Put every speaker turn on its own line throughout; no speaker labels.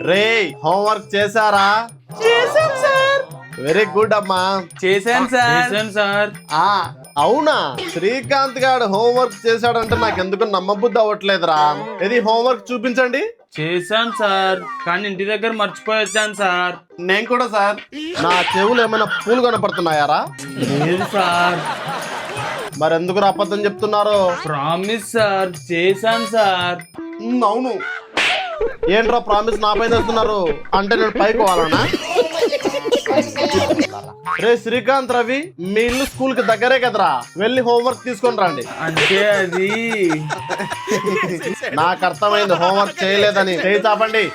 రే homework చేశారా?
చేశాం sir.
Very good అమ్మా.
చేశాను సార్.
అవునా, శ్రీకాంత్ గారు హోంవర్క్ చేశాడంటే నాకు ఎందుకు నమ్మబుద్ధి అవ్వట్లేదురా. ఇది హోంవర్క్ చూపించండి.
చేశాను సార్, కానీ ఇంటి దగ్గర మర్చిపోయి వచ్చాను సార్.
నేను కూడా సార్. నా చెవులు ఏమైనా పూలు కనపడుతున్నాయారా?
లేదు సార్.
మరెందుకు అబద్ధం చెప్తున్నారు?
ప్రామిస్ సార్, చేశాను సార్.
అవును. ఏంట్రా ప్రామిస్ నా పైన వేస్తున్నారు? అంటే నేను పైకి పోవాలనా? రే శ్రీకాంత్, రవి మీ ఇల్లు స్కూల్ కి దగ్గరే కదరా, వెళ్ళి హోంవర్క్ తీసుకొని రండి.
అంటే అది
నాకు అర్థమైంది, హోంవర్క్ చేయలేదని. చేయి చాపండి.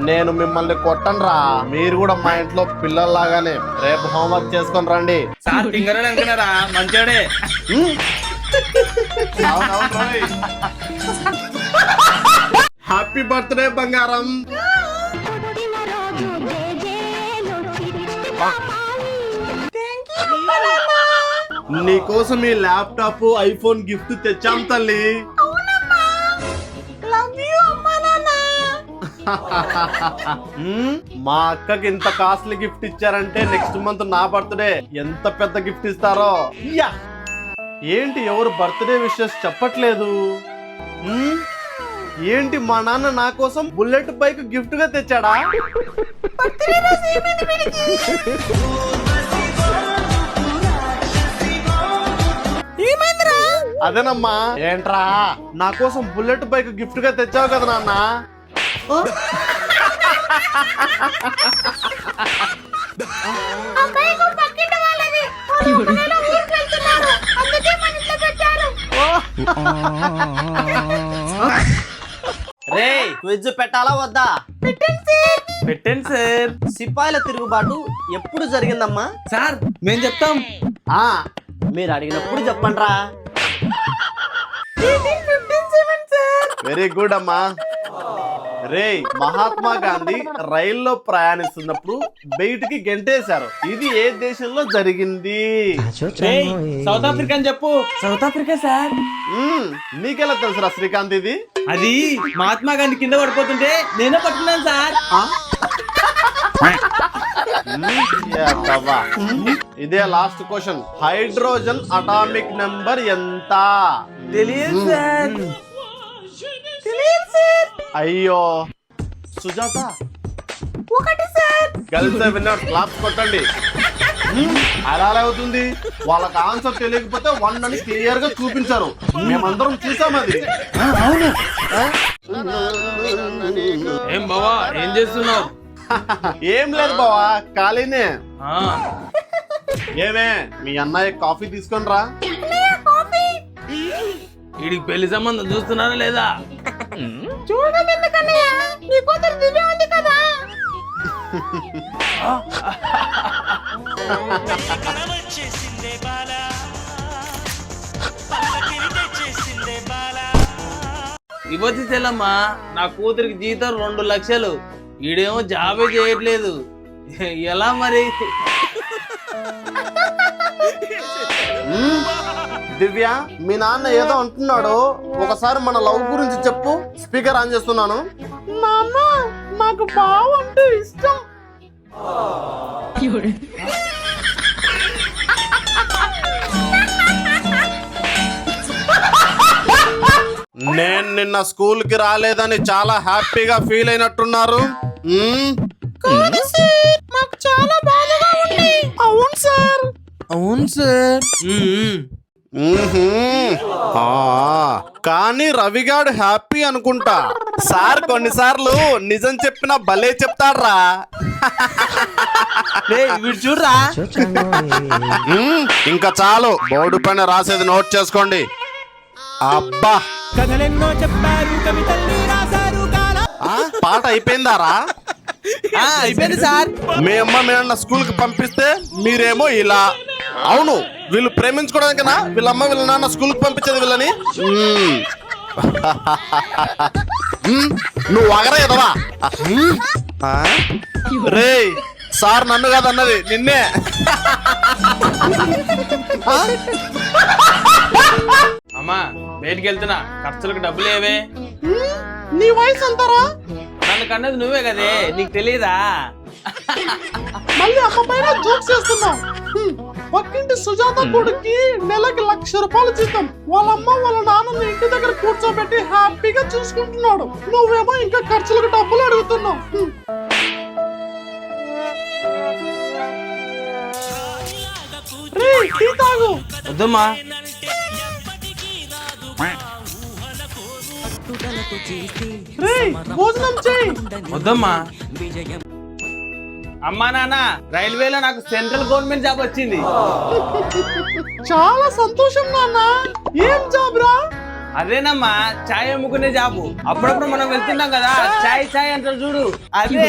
నేను మిమ్మల్ని కొట్టనురా, మీరు కూడా మా ఇంట్లో పిల్లల్లాగానే రేపు హోంవర్క్ చేసుకొని రండి.
సార్ టింగరని అనుకున్నారా? మంచోడే.
హ్యాపీ బర్త్డే బంగారం. నీకోసం ఈ ల్యాప్టాప్ ఐఫోన్ గిఫ్ట్ తెచ్చాం తల్లి. మా అక్కకి ఇంత కాస్ట్లీ గిఫ్ట్ ఇచ్చారంటే నెక్స్ట్ మంత్ నా బర్త్డే ఎంత పెద్ద గిఫ్ట్ ఇస్తారో. ఏంటి ఎవరు బర్త్డే విషెస్ చెప్పట్లేదు? ఏంటి మా నాన్న నా కోసం బుల్లెట్ బైక్ గిఫ్ట్ గా తెచ్చాడా? అదేనమ్మా. ఏంట్రా, నా కోసం బుల్లెట్ బైక్ గిఫ్ట్ గా తెచ్చావు కదా నాన్న.
రే క్విజ్ పెట్టాలా వద్దా?
పెట్టండి సార్.
సిపాయిల తిరుగుబాటు ఎప్పుడు జరిగిందమ్మా?
సార్ మేము చెప్తాం.
మీరు అడిగినప్పుడు చెప్పండ్రా.
వెరీ గుడ్ అమ్మా. రే మహాత్మా గాంధీ రైల్లో ప్రయాణిస్తున్నప్పుడు బయటికి గెంటేశారు. ఇది ఏ దేశంలో జరిగింది?
సౌత్ ఆఫ్రికా అని చెప్పు. South Africa sir.
నీకెలా తెలుసురా శ్రీకాంత్ ఇది?
అది మహాత్మా గాంధీ కింద పడిపోతుంటే నేనే పట్టుకున్నాను సార్.
ఇదే last question. Hydrogen atomic number ఎంత?
తెలియదు సార్.
అయ్యో సుజాత.
1 సార్.
కలిసే విన్నర్ క్లాప్స్ కొట్టండి. అలా అవుతుంది. వాళ్ళకి ఆన్సర్ తెలియకపోతే 1 అని క్లియర్ గా చూపించారు. మేమందరం చూసాం అది.
ఏం బావా ఏం చేస్తున్నావు?
ఏం లేదు బావా, ఖాళీనే. ఏమే మీ అన్నయ్య కాఫీ తీసుకొని రా.
వీడికి పెళ్లి సంబంధం చూస్తున్నారా లేదా?
చూడడం ఎందుకన్నయ్య, నీ కూతురు దివ్య ఉంది కదా.
ఇవ్వచ్చు చెల్లమ్మా, నా కూతురికి జీతం 2 లక్షలు. ఈడేమో జాబే చేయట్లేదు. ఎలా మరి?
దివ్య, మీ నాన్న ఏదో అంటున్నాడు, ఒకసారి మన లవ్ గురించి చెప్పు. స్పీకర్ ఆన్ చేస్తున్నాను. నాన్న నాకు బావ అంటే ఇష్టం. నేను నిన్న స్కూల్ కి రాలేదని చాలా హ్యాపీగా ఫీల్ అయినట్టున్నారు.
మాకు చాలా బాధగా ఉంది.
అవును సార్.
అవును సార్.
కానీ రవిగాడు హ్యాపీ అనుకుంటా. సార్ కొన్నిసార్లు నిజం చెప్పినా భలే చెప్తాడ్రా.
వీడు చూడరా.
ఇంకా చాలు, బోర్డు పైన రాసేది నోట్ చేసుకోండి. అబ్బా
కథలెన్నో చెప్పారు, కవితల్ని రాశారు.
పాట అయిపోయిందారా?
అయిపోయింది సార్.
మీ అమ్మ మీ నాన్న స్కూల్ కి పంపిస్తే మీరేమో ఇలా. అవును, వీళ్ళు ప్రేమించుకోవడానికనా వీళ్ళమ్మ వీళ్ళ నాన్న స్కూల్ కి పంపించేది వీళ్ళని? నువ్వు అగరా ఎదవా. రే సార్ నన్ను కాదన్నది నిన్నే.
అమ్మా బయటికి వెళ్తున్నా, ఖర్చులకు డబ్బులు ఏవే?
నీ వయసు ఎంతరా?
నన్ను కన్నది నువ్వే కదే, నీకు తెలియదా?
మళ్ళీ అమ్మ పైన జోక్స్ చేస్తున్నావు. పక్కింటి సుజాత కొడుక్కి నెలకి 1,00,000 రూపాయలు జీతం. వాళ్ళ అమ్మ వాళ్ళ నాన్నని ఇంటి దగ్గర కూర్చోబెట్టి హ్యాపీగా చూసుకుంటున్నాడు. నువ్వేమో ఇంకా ఖర్చులకు డబ్బులు అడుగుతున్నావు. రేయ్, టీ తాగు.
వద్దమ్మా.
రేయ్, భోజనం చేయి.
వద్దమ్మా. అమ్మా నాన్న, రైల్వేలో నాకు సెంట్రల్ గవర్నమెంట్ జాబ్ వచ్చింది.
చాలా సంతోషం నాన్న. ఏం జాబ్ రా?
అదేనమ్మా, చాయ్ అమ్ముకునే జాబు. అప్పుడప్పుడు మనం వెళ్తున్నాం కదా, చాయ్ చాయ్ అంటారు చూడు, అదే.